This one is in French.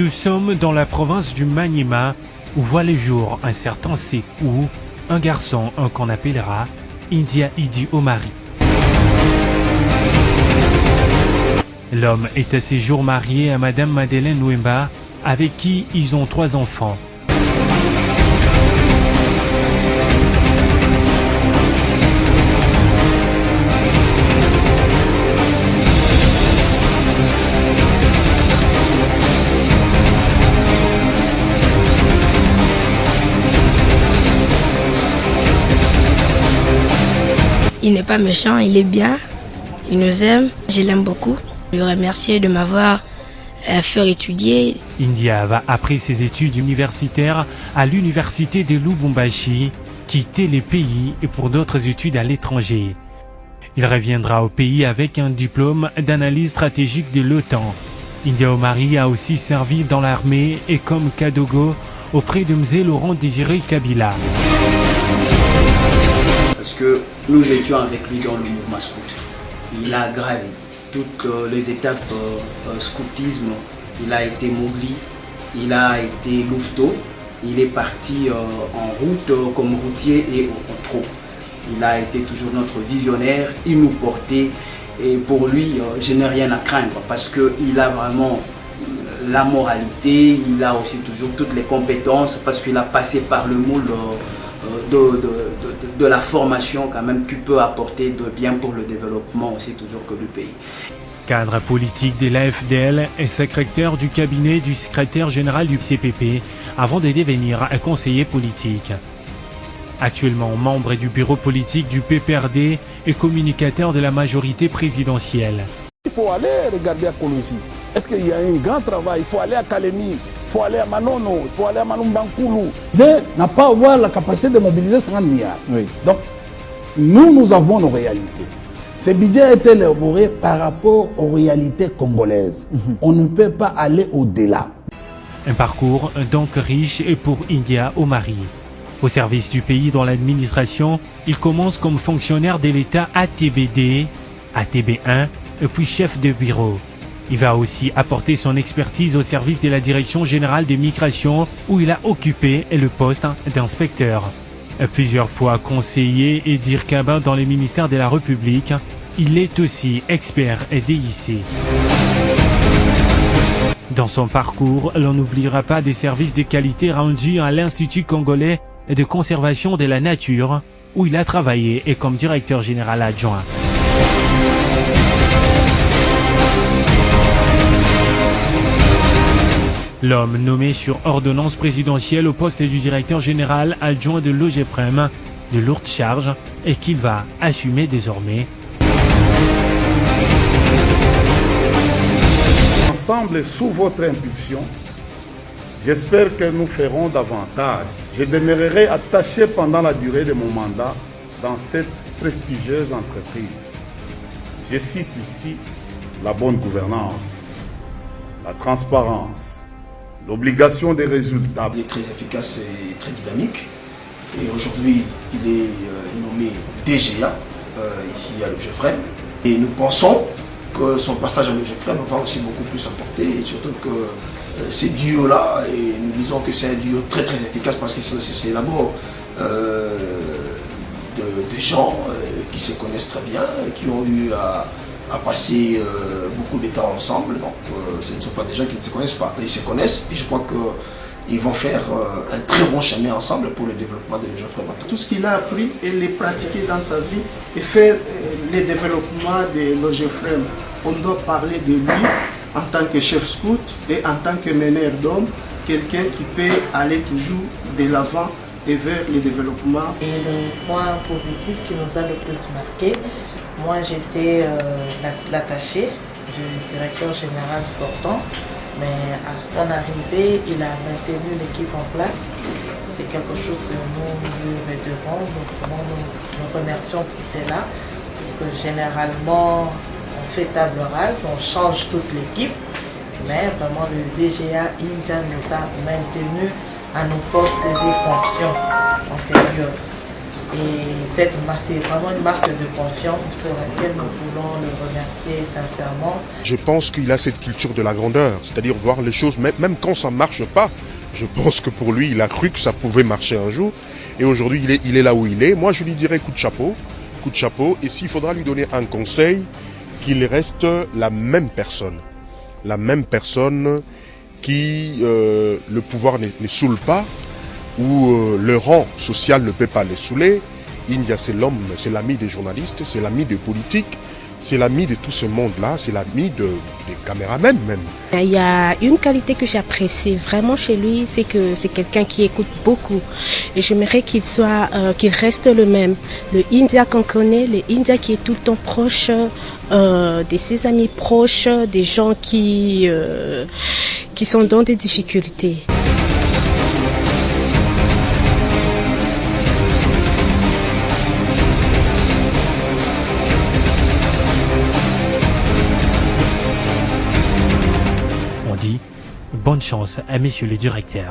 Nous sommes dans la province du Maniema où voit le jour un certain Sékou, un garçon qu'on appellera India Idi Omari. L'homme est à ses jours marié à Madame Madeleine Wemba avec qui ils ont 3 enfants. Il n'est pas méchant, il est bien, il nous aime, je l'aime beaucoup. Je le remercie de m'avoir fait étudier. India va après ses études universitaires à l'université de Lubumbashi, quitter les pays et pour d'autres études à l'étranger. Il reviendra au pays avec un diplôme d'analyse stratégique de l'OTAN. India Omari a aussi servi dans l'armée et comme Kadogo auprès de Mzee Laurent Désiré Kabila. Parce que nous étions avec lui dans le mouvement scout. Il a gravi toutes les étapes scoutisme. Il a été Mogli, il a été Louveteau, il est parti en route comme routier et en troupe. Il a été toujours notre visionnaire, il nous portait et pour lui je n'ai rien à craindre parce qu'il a vraiment la moralité, il a aussi toujours toutes les compétences parce qu'il a passé par le moule de la formation quand même qui peut apporter de bien pour le développement aussi toujours que du pays. Cadre politique de l'AFDL et secrétaire du cabinet du secrétaire général du CPP avant de devenir un conseiller politique. Actuellement membre du bureau politique du PPRD et communicateur de la majorité présidentielle. Il faut aller regarder à Kolosi. Est-ce qu'il y a un grand travail? Il faut aller à Kalemi, il faut aller à Manono, il faut aller à Manumbankoulou. N'a pas avoir la capacité de mobiliser 50 milliards. Oui. Donc, nous avons nos réalités. Ce budget a été élaboré par rapport aux réalités congolaises. On ne peut pas aller au-delà. Un parcours donc riche et pour India Omari. Au service du pays dans l'administration, il commence comme fonctionnaire de l'État ATBD, ATB1, et puis chef de bureau. Il va aussi apporter son expertise au service de la Direction générale des migrations où il a occupé le poste d'inspecteur. Plusieurs fois conseiller et dirkaba dans les ministères de la République, il est aussi expert et DIC. Dans son parcours, l'on n'oubliera pas des services de qualité rendus à l'Institut congolais de conservation de la nature, où il a travaillé et comme directeur général adjoint. L'homme nommé sur ordonnance présidentielle au poste du directeur général adjoint de l'OGEFREM, de lourdes charges, et qu'il va assumer désormais. Ensemble, sous votre impulsion, j'espère que nous ferons davantage. Je demeurerai attaché pendant la durée de mon mandat dans cette prestigieuse entreprise. Je cite ici la bonne gouvernance, la transparence, l'obligation des résultats. Il est très efficace et très dynamique. Et aujourd'hui, il est nommé DGA ici à l'OGEFREM. Et nous pensons que son passage à l'OGEFREM va aussi beaucoup plus apporter. Et surtout que ces duos-là, et nous disons que c'est un duo très très efficace parce que c'est d'abord des gens qui se connaissent très bien, qui ont eu à passer beaucoup de temps ensemble, donc ce ne sont pas des gens qui ne se connaissent pas, ils se connaissent et je crois qu'ils vont faire un très bon chemin ensemble pour le développement de l'OGEFREM. Tout ce qu'il a appris et le pratiquer dans sa vie et faire le développement de l'OGEFREM. On doit parler de lui en tant que chef scout et en tant que meneur d'hommes, quelqu'un qui peut aller toujours de l'avant et vers le développement. Et le point positif qui nous a le plus marqué, moi j'étais l'attaché du directeur général sortant, mais à son arrivée, il a maintenu l'équipe en place. C'est quelque chose que nous lui devons, donc nous remercions pour cela, puisque généralement on fait table rase, on change toute l'équipe, mais vraiment le DGA India nous a maintenu à nos postes et fonctions antérieures. Et c'est vraiment une marque de confiance pour laquelle nous voulons le remercier sincèrement. Je pense qu'il a cette culture de la grandeur, c'est-à-dire voir les choses, même quand ça ne marche pas. Je pense que pour lui, il a cru que ça pouvait marcher un jour. Et aujourd'hui, il est là où il est. Moi, je lui dirais coup de chapeau. Et s'il faudra lui donner un conseil, qu'il reste la même personne. La même personne qui, le pouvoir ne saoule pas, où le rang social ne peut pas les saouler. India, c'est l'homme, c'est l'ami des journalistes, c'est l'ami des politiques, c'est l'ami de tout ce monde-là, c'est l'ami des caméramans même. Il y a une qualité que j'apprécie vraiment chez lui, c'est que c'est quelqu'un qui écoute beaucoup. Et j'aimerais qu'il reste le même. Le India qu'on connaît, le India qui est tout le temps proche de ses amis proches, des gens qui sont dans des difficultés. Bonne chance à messieurs les directeurs.